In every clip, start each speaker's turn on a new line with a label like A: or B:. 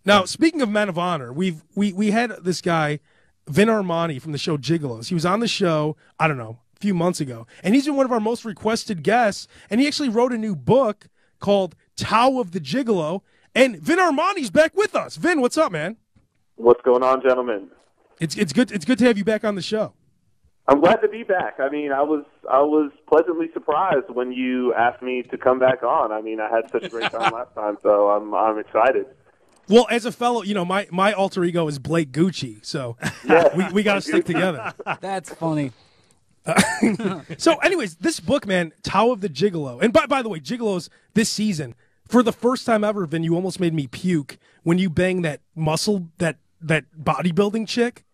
A: Now, speaking of men of honor, we had this guy, Vin Armani from the show Gigolos. He was on the show, I don't know, a few months ago, and he's been one of our most requested guests, and he actually wrote a new book called Tao of the Gigolo, and Vin Armani's back with us. Vin, what's up, man?
B: What's going on, gentlemen?
A: It's good to have you back on the show.
B: I'm glad to be back. I mean, I was pleasantly surprised when you asked me to come back on. I mean, I had such a great time last time, so I'm excited.
A: Well, as a fellow, my alter ego is Blake Gucci, so we got to stick together.
C: That's funny.
A: So, anyways, this book, man, Tao of the Gigolo, and by the way, Gigolos this season, for the first time ever, Vin, you almost made me puke when you banged that muscle, that bodybuilding chick.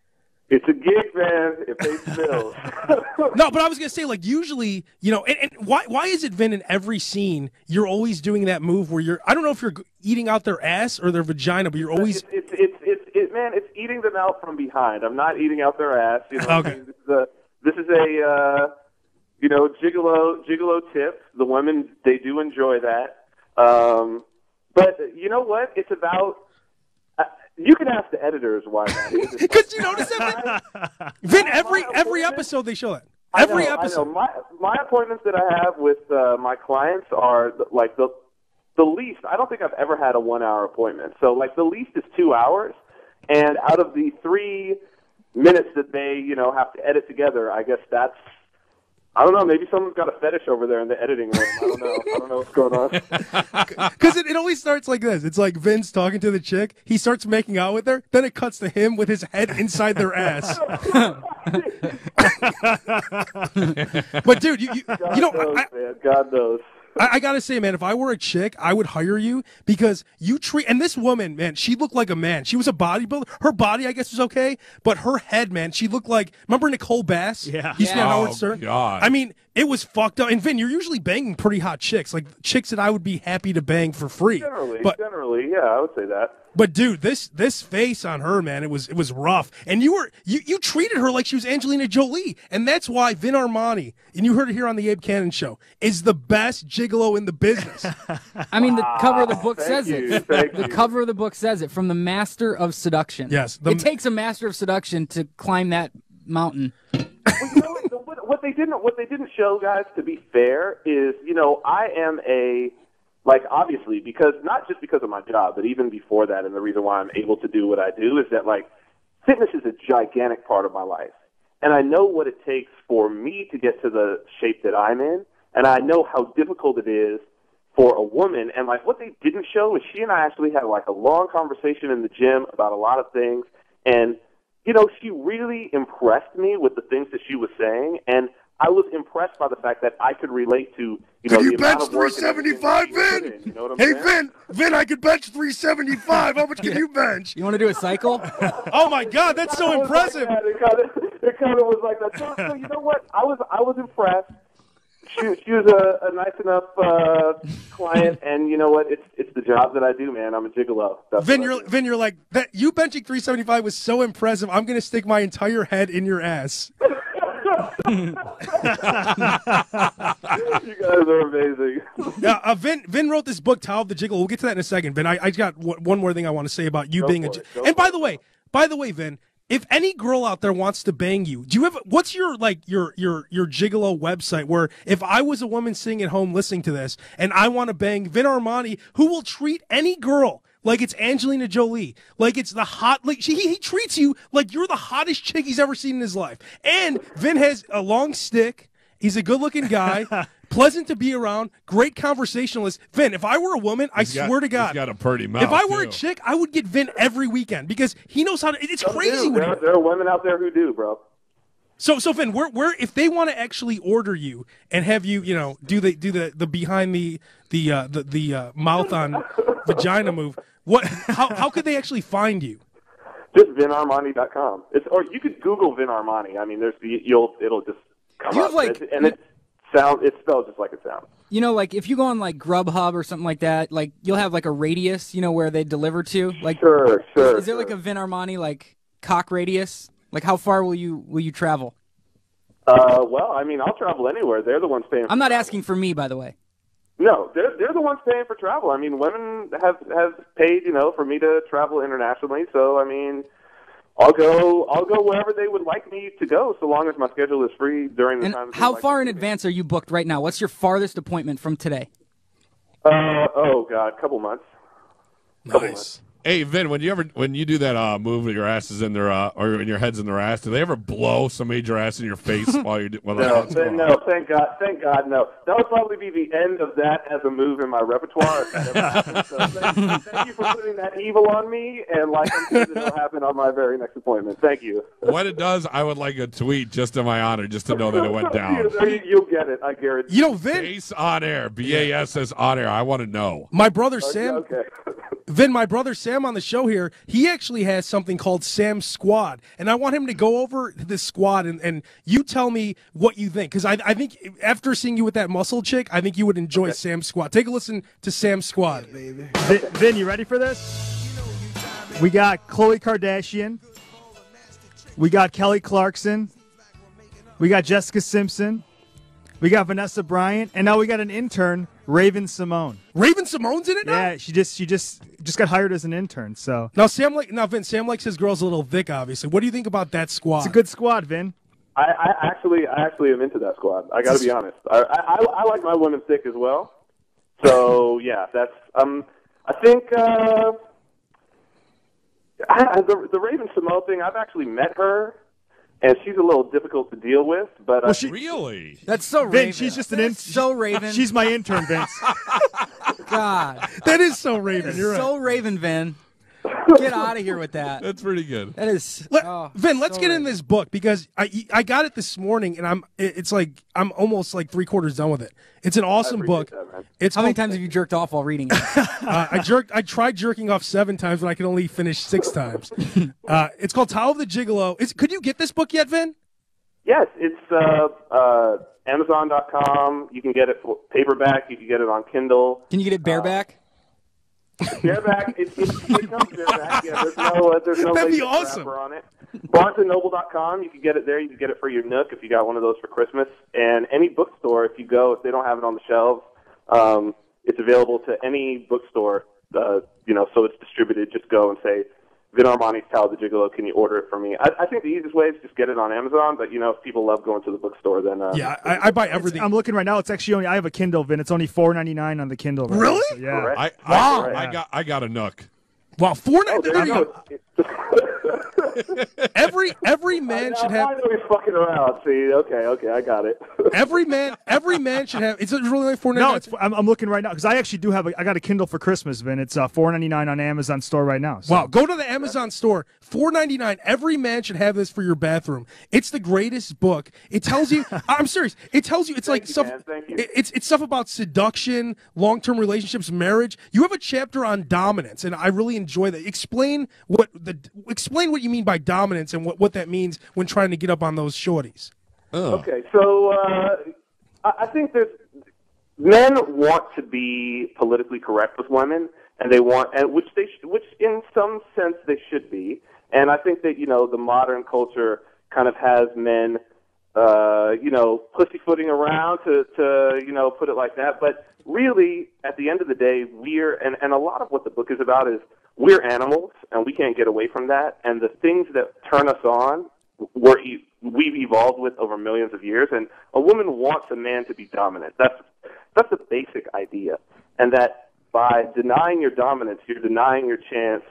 B: It's a gig, man. It pays bills.
A: No, but I was gonna say, like, usually, and why is it, Vin, in every scene you're always doing that move where I don't know if you're eating out their ass or their vagina, but you're always
B: it's eating them out from behind. I'm not eating out their ass.
A: Okay.
B: This is a gigolo tip. The women, they do enjoy that. But you know what? It's about. You can ask the editors why that is.
A: Because you notice that, Vin, every episode they show that. Every episode.
B: I know. My appointments that I have with my clients are like the least. I don't think I've ever had a 1 hour appointment. So like the least is 2 hours, and out of the 3 minutes that they have to edit together, I guess that's. I don't know. Maybe someone's got a fetish over there in the editing room. I don't know. I don't know what's going on.
A: Because it always starts like this. It's like Vince talking to the chick. He starts making out with her. Then it cuts to him with his head inside their ass. But dude,
B: God knows.
A: I gotta say, man, if I were a chick, I would hire you because you treat. And this woman, man, she looked like a man. She was a bodybuilder. Her body, I guess, was okay, but her head, man, she looked like. Remember Nicole Bass?
D: Yeah.
A: Used to be on Howard Stern.
D: God.
A: I mean, it was fucked up. And Vin, you're usually banging pretty hot chicks, like chicks that I would be happy to bang for free.
B: Generally, yeah, I would say that.
A: But dude, this face on her, man, it was rough. And you treated her like she was Angelina Jolie, and that's why Vin Armani, and you heard it here on the Abe Kanan show, is the best gigolo in the business.
C: I mean, the cover of the book says
B: you,
C: it. The cover of the book says it. From the master of seduction.
A: Yes,
C: it takes a master of seduction to climb that mountain.
B: Well, what they didn't show, guys, to be fair, is I am a. Like, obviously, not just because of my job, but even before that, and the reason why I'm able to do what I do is that, like, fitness is a gigantic part of my life. And I know what it takes for me to get to the shape that I'm in, and I know how difficult it is for a woman. And, like, what they didn't show is she and I actually had, like, a long conversation in the gym about a lot of things. And, she really impressed me with the things that she was saying, and I was impressed by the fact that I could relate to,
E: Can you
B: the
E: bench
B: amount of work
E: 375, Vin?
B: You know what I'm
E: Hey,
B: saying?
E: Vin, I could bench 375. How much can you bench?
C: You want to do a cycle?
A: Oh my God, that's so impressive.
B: It kind of was like that. So you know what? I was impressed. She was a nice enough client, and you know what? It's the job that I do, man. I'm a gigolo.
A: Vin, you're like that. You benching 375 was so impressive. I'm gonna stick my entire head in your ass.
B: You guys are amazing.
A: Now, Vin wrote this book, Tao of the Gigolo. We'll get to that in a second, Vin. I got one more thing I want to say about you being a. And by the way, Vin, if any girl out there wants to bang you, do you have what's your gigolo website? Where if I was a woman sitting at home listening to this and I want to bang Vin Armani, who will treat any girl like it's Angelina Jolie, like it's the hot, like he treats you like you're the hottest chick he's ever seen in his life. And Vin has a long stick. He's a good-looking guy, pleasant to be around, great conversationalist. Vin, if I were a woman, I swear to God,
D: he's got a pretty mouth.
A: If I were a chick, I would get Vin every weekend because he knows how to. It's crazy.
B: There are women out there who do, bro.
A: So Vin, we're if they want to actually order you and have you, do the behind the mouth on vagina move. How could they actually find you?
B: Just VinArmani.com. Or you could Google Vin Armani. I mean, it'll just come up. And it spells just like it sounds.
C: Like if you go on like Grubhub or something like that, like you'll have like a radius, where they deliver to. Like,
B: sure.
C: Is there like a Vin Armani like cock radius? Like how far will you travel?
B: Well, I mean, I'll travel anywhere. They're the ones paying.
C: I'm not asking for me, by the way.
B: No, they're the ones paying for travel. I mean, women have paid, for me to travel internationally. So I mean, I'll go wherever they would like me to go, so long as my schedule is free during the time.
C: How far in advance are you booked right now? What's your farthest appointment from today?
B: Oh God, couple months.
A: Nice.
D: Hey, Vin, when you do that move with your ass is in their or your head's in their ass, do they ever blow some major ass in your face while you're
B: No, thank God, no. That would probably be the end of that as a move in my repertoire. So thank you for putting that evil on me, and I'm sure that'll happen on my very next appointment. Thank you.
D: When it does, I would like a tweet just in my honor, just to know that it went down.
B: You'll get it, I guarantee.
A: Vin.
D: Base on air, BASS on air. I want to know.
A: My brother Sam.
B: Okay.
A: Vin, my brother Sam on the show here, he actually has something called Sam's Squad, and I want him to go over this squad, and you tell me what you think, because I think after seeing you with that muscle chick, I think you would enjoy Sam's Squad. Take a listen to Sam's Squad.
F: Yeah, baby. Vin, you ready for this? We got Khloe Kardashian. We got Kelly Clarkson. We got Jessica Simpson. We got Vanessa Bryant, and now we got an intern, Raven Simone.
A: Raven Simone's in it now?
F: Yeah, she just got hired as an intern. So
A: now Vin, Sam likes his girls a little thick, obviously. What do you think about that squad?
F: It's a good squad, Vin.
B: I actually am into that squad. I got to be honest. I like my women thick as well. So yeah, that's I think the Raven Simone thing. I've actually met her. And she's a little difficult to deal with, but
D: really?
C: That's so Raven.
F: Vince, she's just an intern.
C: So Raven.
F: She's my intern, Vince.
C: God,
A: that is so Raven. You're right.
C: So Raven, Vin. Get out of here with that.
D: That's pretty good.
C: That is.
A: Vin, let's get in this book, because I got it this morning, and I'm almost like 3/4 done with it. It's an awesome book.
C: How many times have you jerked off while reading it?
A: I tried jerking off 7 times, but I could only finish 6 times. It's called Tao of the Gigolo. Could you get this book yet, Vin?
B: Yes, it's Amazon.com. You can get it for paperback. You can get it on Kindle.
C: Can you get it bareback?
B: Bareback, it comes bareback. Yeah, there's no
A: That'd be
B: lace
A: awesome.
B: wrapper on it. BarnesandNoble.com, you can get it there. You can get it for your Nook if you got one of those for Christmas. And any bookstore, if they don't have it on the shelves, it's available to any bookstore. So it's distributed. Just go and say, Vin Armani's Tao of the Gigolo, can you order it for me? I think the easiest way is just get it on Amazon, but, if people love going to the bookstore, then...
A: yeah, I buy everything.
F: I'm looking right now. It's actually I have a Kindle, Vin. It's only $4.99 on the Kindle. Right
A: really?
F: So, yeah.
B: Correct.
D: I got a Nook.
A: Wow, $4.99. Every man should have.
B: I know he's fucking around. See, okay, I got it.
A: every man should have. It's really like $4.99.
F: No, I'm looking right now because I actually do have. I got a Kindle for Christmas, Vin. It's $4.99 on Amazon store right now. So.
A: Wow, go to the Amazon store. $4.99. Every man should have this for your bathroom. It's the greatest book. It tells you. I'm serious. It tells you. It's like stuff. It's stuff about seduction, long-term relationships, marriage. You have a chapter on dominance, and I really enjoy that. Explain what you mean by dominance and what that means when trying to get up on those shorties.
D: Oh.
B: Okay, so I think men want to be politically correct with women, and which in some sense they should be. And I think that the modern culture kind of has men pussyfooting around to put it like that. But really, at the end of the day, and a lot of what the book is about is we're animals, and we can't get away from that. And the things that turn us on, we've evolved with over millions of years. And a woman wants a man to be dominant. That's the basic idea. And that by denying your dominance, you're denying your chance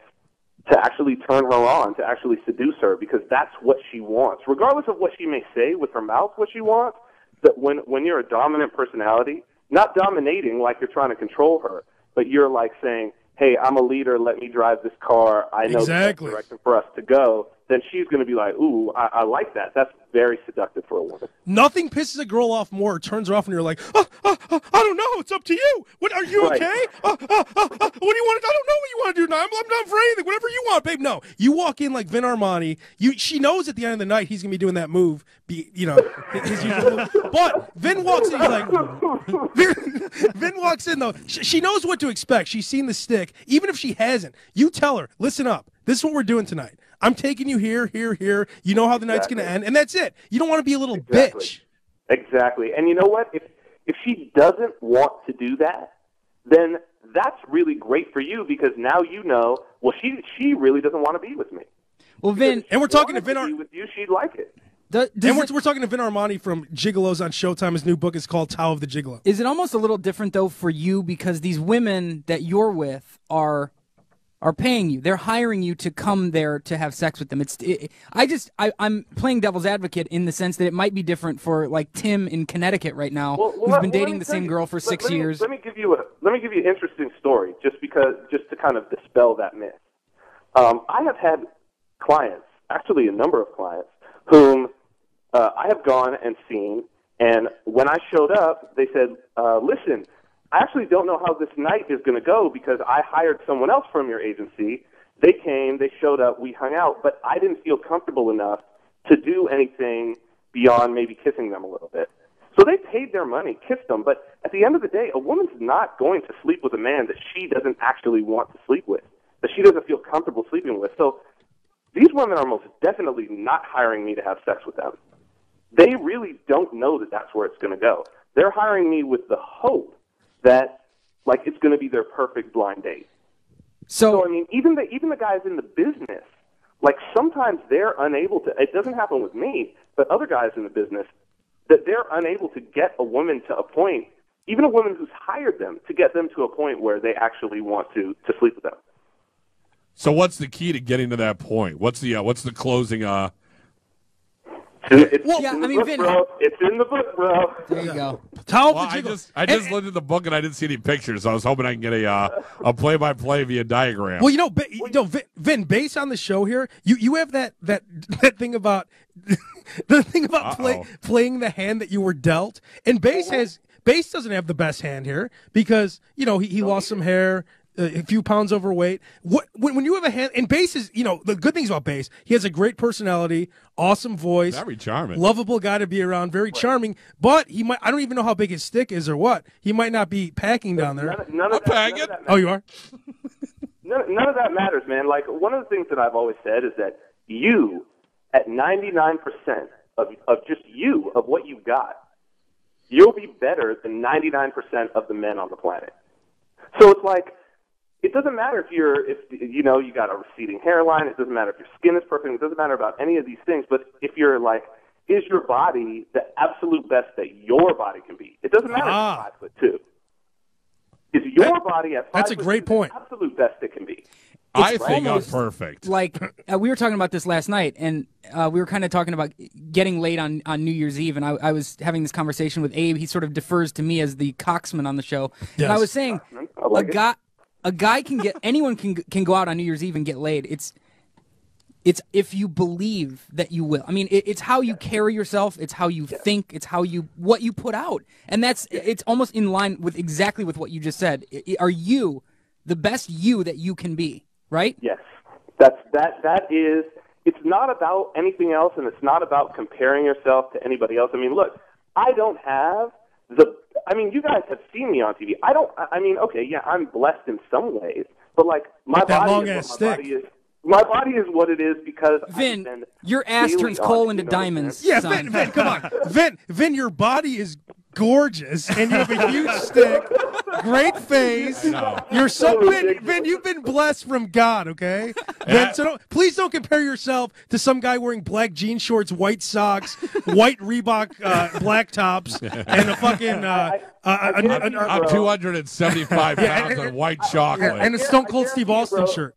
B: to actually turn her on, to actually seduce her, because that's what she wants. Regardless of what she may say with her mouth, what she wants, that when you're a dominant personality, not dominating like you're trying to control her, but you're like saying, hey, I'm a leader, let me drive this car, I know the best direction for us to go, then she's going to be like, ooh, I like that. That's very seductive for a woman.
A: Nothing pisses a girl off more or turns her off when you're like, I don't know, it's up to you. What, are you okay? What do you want to, I don't know what you want to do now. I'm not for anything, whatever you want, babe. No, you walk in like Vin Armani. She knows at the end of the night he's going to be doing that move, his usual move. But Vin walks in, he's like, Vin walks in though. She knows what to expect. She's seen the stick. Even if she hasn't, you tell her, listen up, this is what we're doing tonight. I'm taking you here. You know how the night's going to end, and that's it. You don't want to be a little bitch.
B: Exactly. And you know what? If she doesn't want to do that, then that's really great for you because now you know, well, she really doesn't want to be with me.
C: Well, Vin,
A: and we're talking to Vin
B: Armani with you, she'd like it.
A: We're talking to Vin Armani from Gigolos on Showtime. His new book is called Tao of the Gigolo.
C: Is it almost a little different though for you because these women that you're with are paying you? They're hiring you to come there to have sex with them. I'm playing devil's advocate in the sense that it might be different for like Tim in Connecticut right now, who's been dating the same girl for 6 years.
B: Let me give you an interesting story, just to kind of dispel that myth. I have had clients, actually a number of clients, whom I have gone and seen, and when I showed up, they said, listen, I actually don't know how this night is going to go because I hired someone else from your agency. They came, they showed up, we hung out, but I didn't feel comfortable enough to do anything beyond maybe kissing them a little bit. So they paid their money, kissed them, but at the end of the day, a woman's not going to sleep with a man that she doesn't actually want to sleep with, that she doesn't feel comfortable sleeping with. So these women are most definitely not hiring me to have sex with them. They really don't know that that's where it's going to go. They're hiring me with the hope that, like, it's going to be their perfect blind date. So I mean, even the guys in the business, like, sometimes they're unable to. It doesn't happen with me, but other guys in the business, that they're unable to get a woman to a point, even a woman who's hired them, to get them to a point where they actually want to sleep with them.
D: So what's the key to getting to that point? What's the closing?
C: Vin,
B: it's in the book, bro.
C: There you go.
D: I just looked at the book and I didn't see any pictures. So I was hoping I can get a play-by-play via diagram.
A: Well, Vin, based on the show here, you have that thing about the thing about playing the hand that you were dealt, and Bass doesn't have the best hand here because he lost some hair. A few pounds overweight. When you have a hand, and Bass is, the good things about Bass, he has a great personality, awesome voice,
D: very charming,
A: lovable guy to be around, very charming. But I don't even know how big his stick is or what. He might not be packing down there.
B: None of that
A: oh, you are?
B: None of that matters, man. Like, one of the things that I've always said is that you, at 99% of just you, of what you've got, you'll be better than 99% of the men on the planet. So it's like, it doesn't matter if you got a receding hairline. It doesn't matter if your skin is perfect. It doesn't matter about any of these things. But if you're like, is your body the absolute best that your body can be? It doesn't matter if you're 5'2". Is your body at 5'2"
A: that's a great point.
B: The absolute best it can be?
D: I think I'm perfect.
C: Like we were talking about this last night, and we were kind of talking about getting laid on New Year's Eve, and I was having this conversation with Abe. He sort of defers to me as the coxman on the show, and I was saying a guy can get anyone can go out on New Year's Eve and get laid. It's if you believe that you will. I mean, it's how you carry yourself. It's how you think. It's what you put out, and it's almost in line with exactly with what you just said. Are you the best you that you can be? Right?
B: Yes. That is. It's not about anything else, and it's not about comparing yourself to anybody else. I mean, look, I don't have you guys have seen me on TV. I'm blessed in some ways, but like my body is what it is because
C: Vin, your ass turns coal into diamonds.
A: Yeah,
C: son.
A: Vin, come on, Vin, your body is gorgeous, and you have a huge stick, great face. You're so Vin. You've been blessed from God, okay? Vin, so please don't compare yourself to some guy wearing black jean shorts, white socks, white Reebok black tops, and a fucking.
D: I'm 275 pounds on white chocolate
A: and a Stone Cold Steve Austin shirt.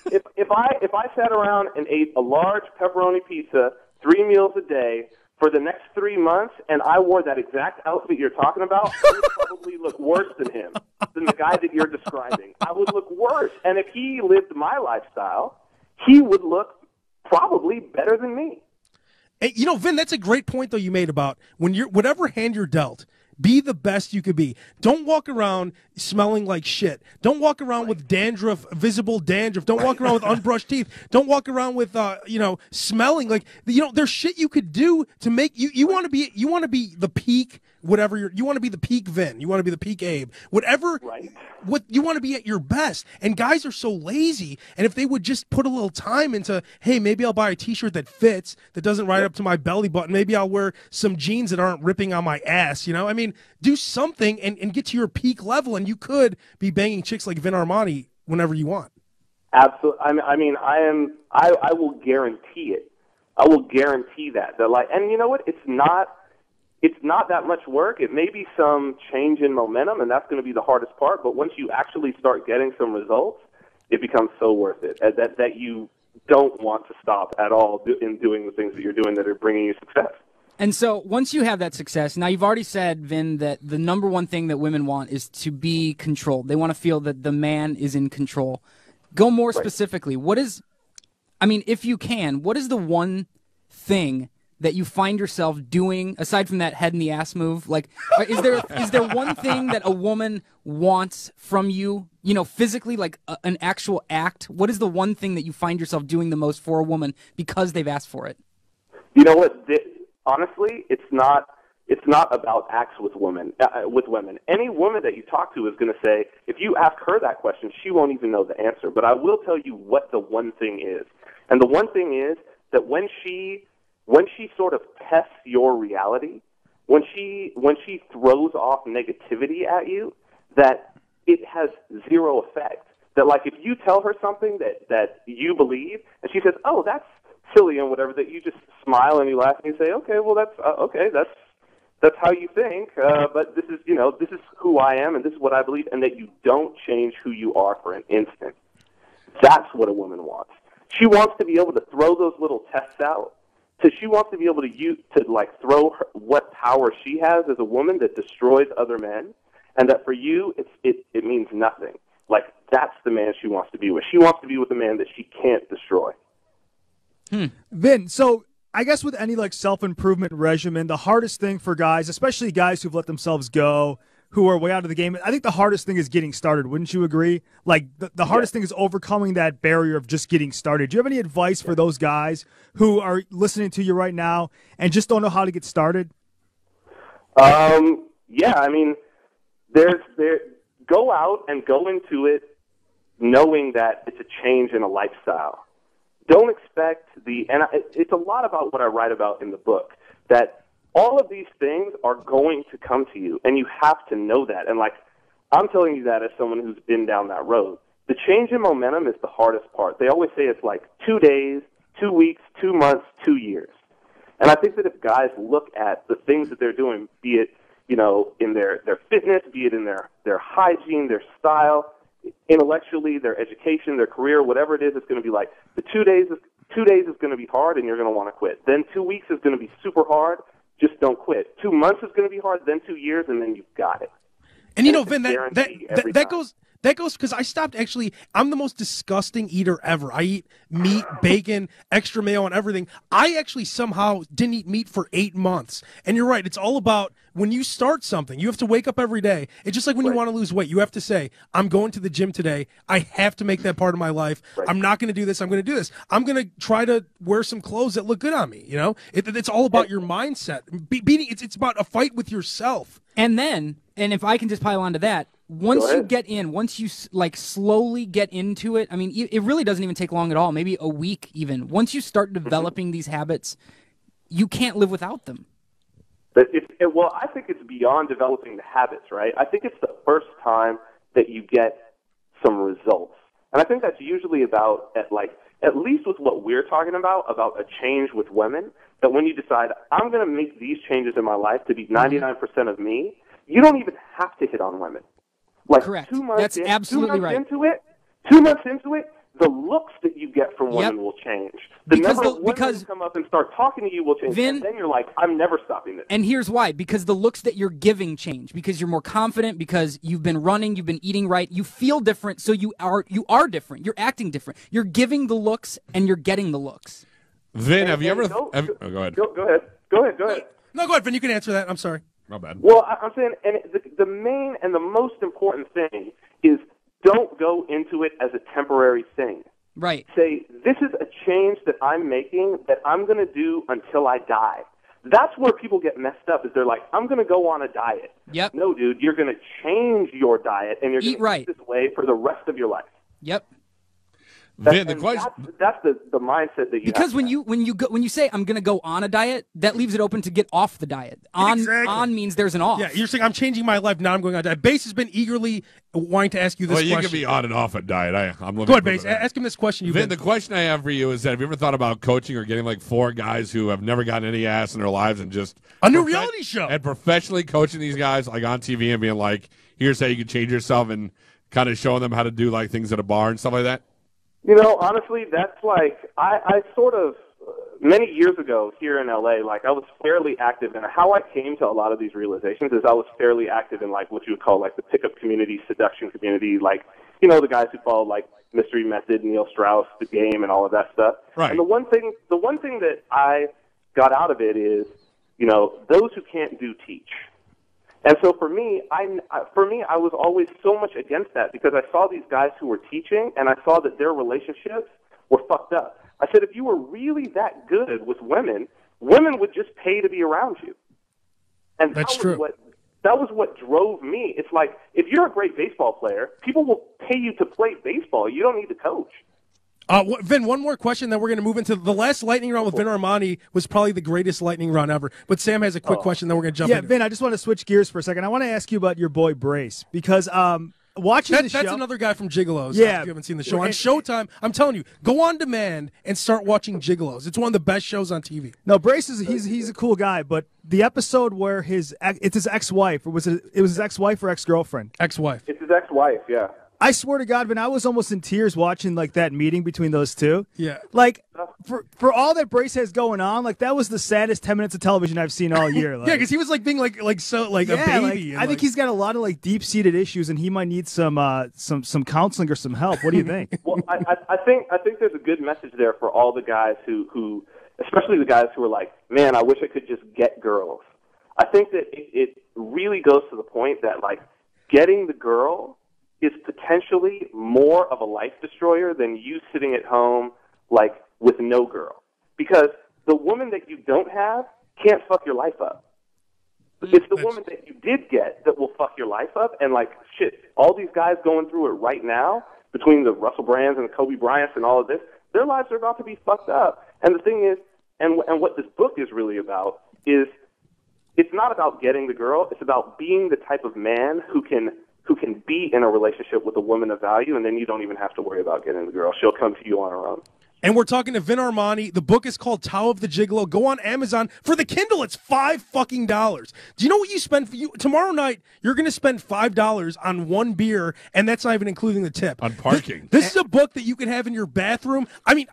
B: If I sat around and ate a large pepperoni pizza 3 meals a day for the next 3 months, and I wore that exact outfit you're talking about, I would probably look worse than him, than the guy that you're describing. I would look worse. And if he lived my lifestyle, he would look probably better than me.
A: Hey, Vin, that's a great point, though, you made about whatever hand you're dealt, be the best you could be. Don't walk around smelling like shit. Don't walk around with dandruff, visible dandruff. Don't walk around with unbrushed teeth. Don't walk around with, smelling like, there's shit you could do to make you want to be the peak whatever you want to be the peak Vin, you want to be the peak Abe, whatever,
B: Right.
A: What you want to be at your best. And guys are so lazy. And if they would just put a little time into, hey, maybe I'll buy a t-shirt that fits, that doesn't ride up to my belly button. Maybe I'll wear some jeans that aren't ripping on my ass. You know, I mean, do something and get to your peak level, and you could be banging chicks like Vin Armani whenever you want.
B: Absolutely. I will guarantee it. I will guarantee that. And you know what? It's not that much work. It may be some change in momentum, and that's going to be the hardest part. But once you actually start getting some results, it becomes so worth it. That you don't want to stop at all in doing the things that you're doing that are bringing you success.
C: And so once you have that success, now you've already said, Vin, that the number one thing that women want is to be controlled. They want to feel that the man is in control. Go more specifically. If you can, what is the one thing that you find yourself doing, aside from that head in the ass move? Like, is there one thing that a woman wants from you, physically, like an actual act? What is the one thing that you find yourself doing the most for a woman because they've asked for it?
B: You know what? Honestly, it's not about acts with women. Any woman that you talk to is going to say, if you ask her that question, she won't even know the answer. But I will tell you what the one thing is. And the one thing is that when she sort of tests your reality, when she throws off negativity at you, that it has zero effect. That, like, if you tell her something that you believe, and she says, "Oh, that's silly," and whatever, that you just smile and you laugh and you say, "Okay, well, that's how you think, but this is who I am, and this is what I believe," and that you don't change who you are for an instant. That's what a woman wants. She wants to be able to throw those little tests out. So she wants to be able to throw what power she has as a woman that destroys other men, and that for you it means nothing. Like, that's the man she wants to be with. She wants to be with a man that she can't destroy.
F: Vin, so I guess with any self-improvement regimen, the hardest thing for guys, especially guys who've let themselves go, who are way out of the game, I think the hardest thing is getting started. Wouldn't you agree? Like, the hardest thing is overcoming that barrier of just getting started. Do you have any advice for those guys who are listening to you right now and just don't know how to get started?
B: Go out and go into it knowing that it's a change in a lifestyle. Don't expect it's a lot about what I write about in the book, that all of these things are going to come to you, and you have to know that. And, I'm telling you that as someone who's been down that road. The change in momentum is the hardest part. They always say it's 2 days, 2 weeks, 2 months, 2 years. And I think that if guys look at the things that they're doing, be it, in their fitness, be it in their hygiene, their style, intellectually, their education, their career, whatever it is, it's going to be the 2 days is going to be hard, and you're going to want to quit. Then 2 weeks is going to be super hard. Just don't quit. 2 months is going to be hard, then 2 years, and then you've got it.
A: And Vin, that goes because I stopped I'm the most disgusting eater ever. I eat meat, bacon, extra mayo on everything. I actually somehow didn't eat meat for 8 months. And you're right. It's all about when you start something, you have to wake up every day. It's just like when you want to lose weight. You have to say, I'm going to the gym today. I have to make that part of my life. Right. I'm not going to do this. I'm going to do this. I'm going to try to wear some clothes that look good on me. It's all about your mindset. It's about a fight with yourself.
C: And if I can just pile onto that, once you slowly get into it, it really doesn't even take long at all, maybe a week even. Once you start developing these habits, you can't live without them.
B: I think it's beyond developing the habits, right? I think it's the first time that you get some results. And I think that's usually about, at least with what we're talking about a change with women, that when you decide, I'm going to make these changes in my life to be 99% of me, you don't even have to hit on women.
C: Correct. 2 months That's absolutely right.
B: 2 months into it, the looks that you get from women will change. The number of women who come up and start talking to you will change. And then you're like, I'm never stopping this.
C: And here's why. Because the looks that you're giving change. Because you're more confident. Because you've been running. You've been eating right. You feel different. So you are different. You're acting different. You're giving the looks and you're getting the looks.
D: Vin, have you ever... go ahead.
B: Go ahead.
A: No, go ahead, Vin. You can answer that. I'm sorry.
D: My bad.
B: Well, I'm saying, and the main and the most important thing is don't go into it as a temporary thing.
C: Right.
B: Say, this is a change that I'm making that I'm going to do until I die. That's where people get messed up. Is they're like, I'm going to go on a diet.
C: Yep.
B: No, dude, you're going to change your diet, and you're going to
C: right.
B: eat this way for the rest of your life.
C: Yep.
D: Vin, the question
B: that's the mindset that you
C: because
B: have
C: when you say I'm going to go on a diet, that leaves it open to get off the diet. On means there's an off.
A: Yeah, you're saying I'm changing my life now. I'm going on a diet. Base has been eagerly wanting to ask you this question.
D: Well, you can be on and off a diet. I'm looking.
A: Go ahead, Base. Ask him this question.
D: Vin, the question I have for you is that have you ever thought about coaching or getting like 4 guys who have never gotten any ass in their lives and just
A: a new reality show
D: and professionally coaching these guys like on TV and being like, here's how you can change yourself and kind of showing them how to do like things at a bar and stuff like that?
B: You know, honestly, that's like I sort of many years ago here in LA, like I was fairly active, and how I came to a lot of these realizations is I was fairly active in like what you would call like the pickup community, seduction community, like the guys who follow like Mystery Method, Neil Strauss, The Game, and all of that stuff.
D: Right.
B: And the one thing that I got out of it is, those who can't do teach. And so for me, I was always so much against that because I saw these guys who were teaching, and I saw that their relationships were fucked up. I said, if you were really that good with women would just pay to be around you. And
A: that's true.
B: That was what drove me. It's like, if you're a great baseball player, people will pay you to play baseball. You don't need to coach.
A: Vin, one more question, then we're going to move into the last lightning round with Vin Armani was probably the greatest lightning round ever. But Sam has a quick question, then we're going to jump in.
F: Yeah, Vin, I just want to switch gears for a second. I want to ask you about your boy Brace because watching the show.
A: That's another guy from Gigolos.
F: Yeah.
A: If you haven't seen the show. On Showtime, I'm telling you, go on demand and start watching Gigolos. It's one of the best shows on TV.
F: No, Brace he's a cool guy, but the episode where it's his ex-wife, or was it his ex-wife or ex-girlfriend?
A: Ex-wife.
B: It's his ex-wife, yeah.
F: I swear to God, Vin, I was almost in tears watching like that meeting between those two.
A: Yeah.
F: Like for all that Brace has going on, like that was the saddest 10 minutes of television I've seen all year. Like,
A: yeah, because he was like being like a baby.
F: I think he's got a lot of like deep-seated issues, and he might need some counseling or some help. What do you think?
B: Well, I think there's a good message there for all the guys who especially the guys who are like, man, I wish I could just get girls. I think that it really goes to the point that like getting the girl is potentially more of a life destroyer than you sitting at home, like, with no girl. Because the woman that you don't have can't fuck your life up. It's the woman that you did get that will fuck your life up. And, like, shit, all these guys going through it right now, between the Russell Brands and the Kobe Bryants and all of this, their lives are about to be fucked up. And the thing is, and what this book is really about is it's not about getting the girl. It's about being the type of man who can be in a relationship with a woman of value, and then you don't even have to worry about getting the girl. She'll come to you on her own.
A: And we're talking to Vin Armani. The book is called Tao of the Gigolo. Go on Amazon. For the Kindle, it's $5. Do you know what you spend tomorrow night? You're going to spend $5 on one beer, and that's not even including the tip.
D: On parking.
A: This is a book that you can have in your bathroom. I mean,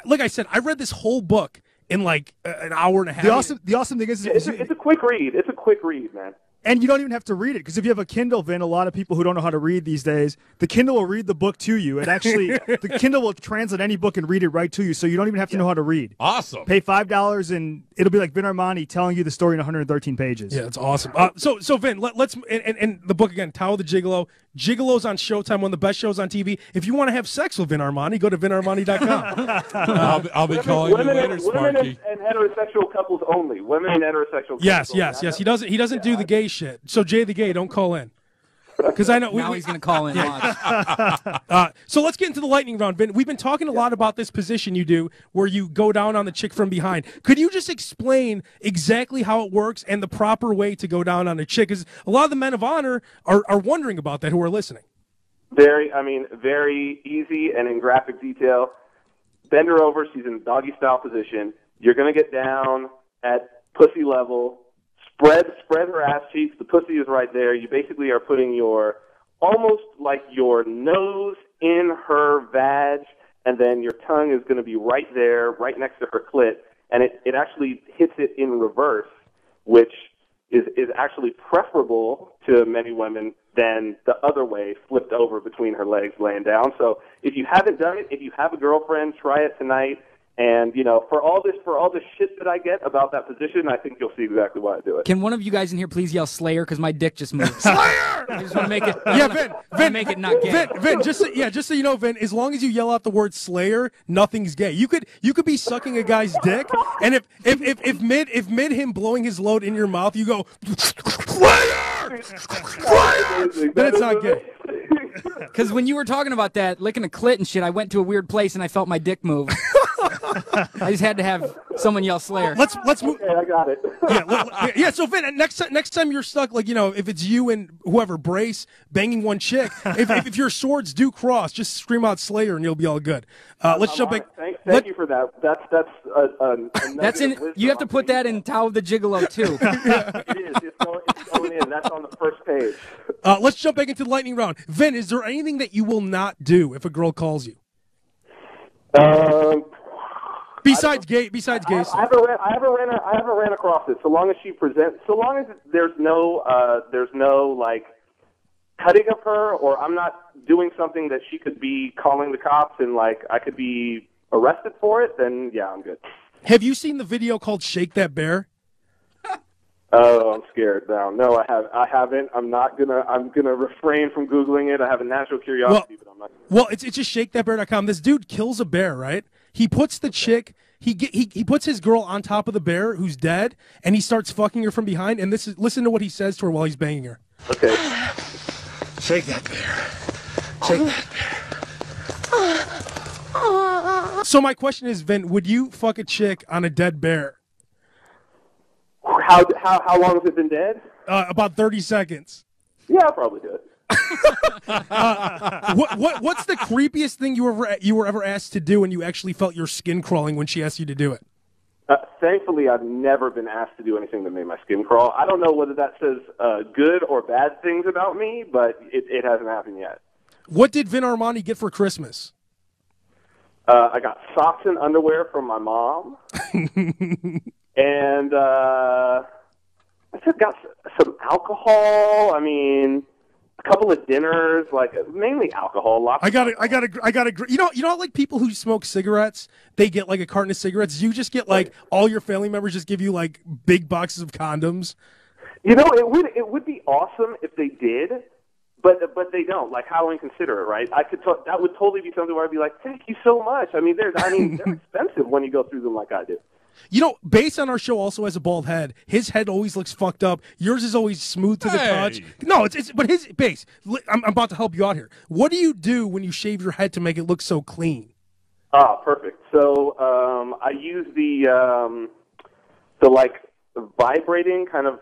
A: like I said, I read this whole book in like an hour and a half.
F: The awesome thing is
B: it's a quick read. It's a quick read, man.
F: And you don't even have to read it, because if you have a Kindle, Vin, a lot of people who don't know how to read these days, the Kindle will read the book to you. It actually, the Kindle will translate any book and read it right to you, so you don't even have to know how to read.
D: Awesome.
F: Pay $5, and it'll be like Vin Armani telling you the story in 113 pages.
A: Yeah, it's awesome. So Vin, let's and the book again, Tao of the Gigolo. Gigolo's on Showtime, one of the best shows on TV. If you want to have sex with Vin Armani, go to vinarmani.com.
D: I'll be calling you later, Sparky.
B: Women and heterosexual couples only. Women and heterosexual couples
A: Yes.
B: only.
A: He doesn't do the gay shit. So Jay the Gay, don't call in. Because I know
C: he's going to call in.
A: So let's get into the lightning round, Vin. We've been talking a lot about this position you do where you go down on the chick from behind. Could you just explain exactly how it works and the proper way to go down on a chick? Because a lot of the men of honor are wondering about that who are listening.
B: Very easy and in graphic detail. Bend her over. She's in doggy style position. You're going to get down at pussy level. Spread her ass cheeks. The pussy is right there. You basically are putting almost like your nose in her vag, and then your tongue is going to be right there, right next to her clit, and it actually hits it in reverse, which is actually preferable to many women than the other way, flipped over between her legs, laying down. So if you haven't done it, if you have a girlfriend, try it tonight. And for all this shit that I get about that position, I think you'll see exactly why I do it.
C: Can one of you guys in here please yell Slayer? Because my dick just moved.
A: Slayer!
C: I just want to make it.
A: Vin,
C: make it not gay.
A: Vin, just so you know, Vin, as long as you yell out the word Slayer, nothing's gay. You could be sucking a guy's dick, and if mid him blowing his load in your mouth, you go Slayer, Slayer, then it's not gay.
C: Because when you were talking about that, licking a clit and shit, I went to a weird place and I felt my dick move. I just had to have someone yell Slayer.
A: Let's move.
B: Okay, I got it.
A: Yeah. So Vin, next time you're stuck, like if it's you and whoever Brace banging one chick, if your swords do cross, just scream out Slayer and you'll be all good. Let's jump back.
B: Thank you for that.
C: That's in. You have to put that in Tao of the Gigolo too.
B: It is. It's going in. That's on the first page.
A: Let's jump back into the lightning round. Vin, is there anything that you will not do if a girl calls you? Besides gay.
B: I haven't ran across it. So long as she presents, so long as there's no like cutting of her, or I'm not doing something that she could be calling the cops and like I could be arrested for it, then yeah, I'm good.
A: Have you seen the video called "Shake That Bear"?
B: Oh, I'm scared now. No, I haven't. I'm gonna refrain from Googling it. I have a natural curiosity, but I'm not.
A: Well, it's just ShakeThatBear.com. This dude kills a bear, right? He puts the chick. He puts his girl on top of the bear who's dead, and he starts fucking her from behind. And listen to what he says to her while he's banging her.
B: Okay.
E: Shake that bear. Shake that bear.
A: So my question is, Vin, would you fuck a chick on a dead bear?
B: How long has it been dead?
A: About 30 seconds.
B: Yeah, I'll probably do it.
A: What's the creepiest thing you were ever asked to do and you actually felt your skin crawling when she asked you to do it?
B: Thankfully, I've never been asked to do anything that made my skin crawl. I don't know whether that says good or bad things about me, but it hasn't happened yet.
A: What did Vin Armani get for Christmas?
B: I got socks and underwear from my mom. And I just got some alcohol. I mean, a couple of dinners, like mainly alcohol.
A: I got a. You know, like people who smoke cigarettes, they get like a carton of cigarettes. You just get like all your family members just give you like big boxes of condoms.
B: You know, it would be awesome if they did, but they don't. Like, how inconsiderate, right? That would totally be something where I'd be like, thank you so much. I mean, they're expensive when you go through them like I do.
A: You know, based on our show also has a bald head. His head always looks fucked up. Yours is always smooth to the touch. No, but his base. I'm about to help you out here. What do you do when you shave your head to make it look so clean?
B: Ah, perfect. So I use the vibrating kind of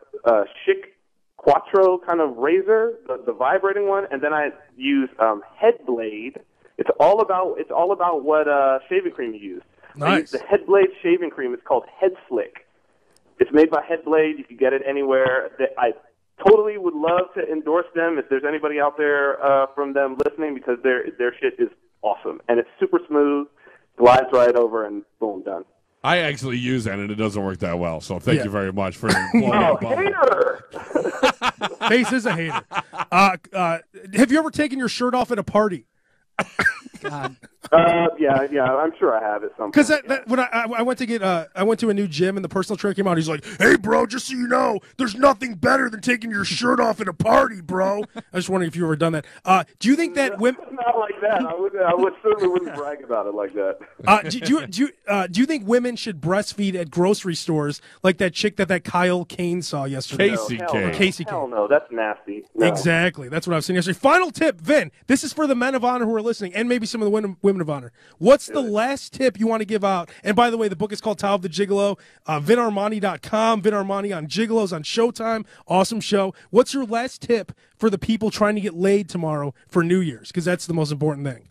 B: chic Quattro kind of razor, the vibrating one, and then I use Headblade. It's all about what shaving cream you use.
A: Nice.
B: The Headblade shaving cream is called Head Slick. It's made by Headblade. You can get it anywhere. I totally would love to endorse them if there's anybody out there from them listening, because their shit is awesome. And it's super smooth, glides right over, and boom, done.
D: I actually use that, and it doesn't work that well. So thank you very much for blowing up.
B: Hater!
A: Face is a hater. Have you ever taken your shirt off at a party?
C: God.
B: Yeah, I'm sure I have it somewhere.
A: Because when I went to a new gym and the personal trainer came out, he's like, "Hey, bro, just so you know, there's nothing better than taking your shirt off at a party, bro." I was wondering if you ever done that. Do you think that women?
B: Not like that. I certainly wouldn't brag about it like that.
A: Do you think women should breastfeed at grocery stores like that chick that Kyle Kane saw yesterday?
D: Casey
B: Hell
D: Kane.
B: no, that's nasty. No.
A: Exactly. That's what I was saying yesterday. Final tip, Vin. This is for the men of honor who are listening, and maybe some of the women of honor. What's the last tip you want to give out? And by the way, the book is called Tao of the Gigolo. VinArmani.com. Vin Armani on Gigolos on Showtime. Awesome show. What's your last tip for the people trying to get laid tomorrow for New Year's? Because that's the most important thing.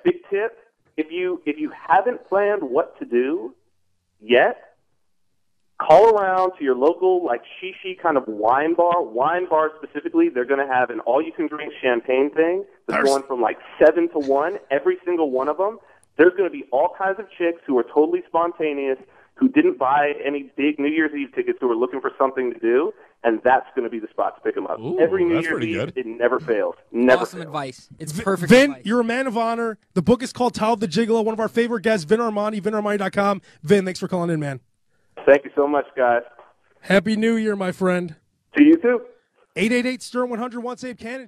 B: Big tip. If you haven't planned what to do yet, call around to your local, like, shishi kind of wine bar. Wine bar specifically, they're going to have an all-you-can-drink champagne thing that's going from, like, 7 to 1, every single one of them. There's going to be all kinds of chicks who are totally spontaneous, who didn't buy any big New Year's Eve tickets, who are looking for something to do. and that's going to be the spot to pick them up.
D: Ooh,
B: Every New
D: that's
B: Year's
D: pretty
B: Eve,
D: good.
B: it never fails. Never
C: Awesome
B: fails.
C: advice. It's perfect
A: Vin,
C: advice.
A: you're a man of honor. The book is called Tao of the Gigolo. One of our favorite guests, Vin Armani, vinarmani.com. Vin, thanks for calling in, man.
B: Thank you so much, guys.
A: Happy New Year, my friend.
B: To you too.
A: 888-STERN-100 once Abe Kanan.